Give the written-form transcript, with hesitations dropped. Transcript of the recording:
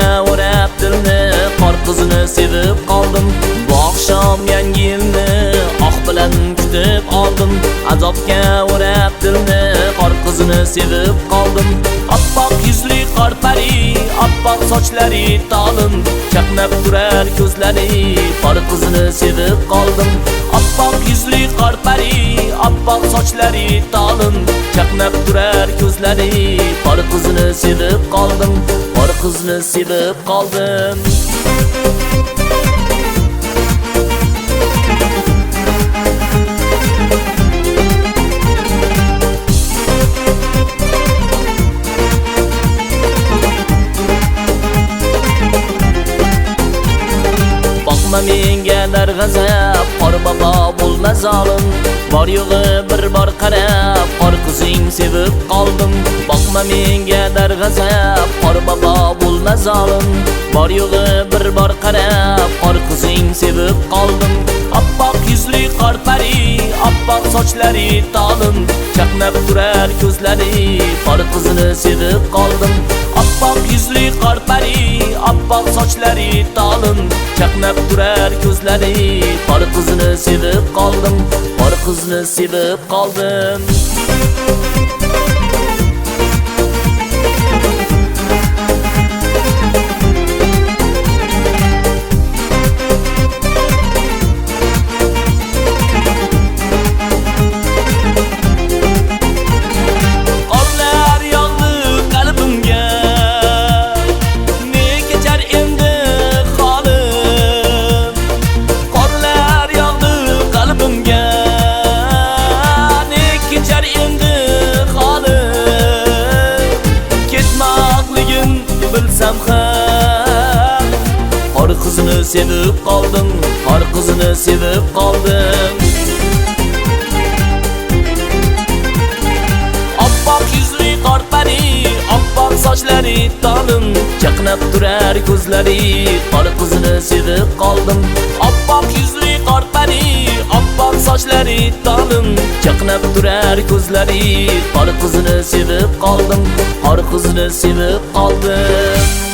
Azobga o'rab dilni, qor qizini sevib qoldim. Bu oqshom yangi yilni oq bilan kutib oldim. Azobga o'rab dilni, qor qizini sevib qoldim. Oppoq yuzli qor pari, oppoq sochlari talin, chaqnab turar ko'zlari, qor qizini sevib qoldim. Oppoq yuzli qor pari, oppoq sochlari talin, chaqnab turar ko'zlari, qor qizini sevib qoldim. Qor qizni sevib qoldim. Bakma menga darg'azab, qor bobo bo'lma zolim. Bor yo'g'i bir bor qarab, qor qizing sevib qoldim. Bakma menga darg'azab, qor bobo bo'lma zolim. Bor yo'g'i bir bor qarab, qor qizing sevib qoldim. Oppoq yuzli qor pari, oppoq sochlari talin, chaqnab turar ko'zlari, qor qizini sevib qoldim. Oppoq yuzli qor pari, oppoq sochlari talin, chaqnab turar ko'zlari, qor qizini sevib qoldim. Qor qizni sevib qoldim. Qor qizini sevib qoldim, qor qizini sevib qoldim. Oppoq yuzli qor pari, oppoq sochlari talin, chaqnab turar ko'zlari, qor qizini sevib qoldim. Oppoq yuzli qor pari, oppoq sochlari talin, chaqnab turar ko'zlari, qor qizini sevib qoldim. Qor qizni sevib qoldim.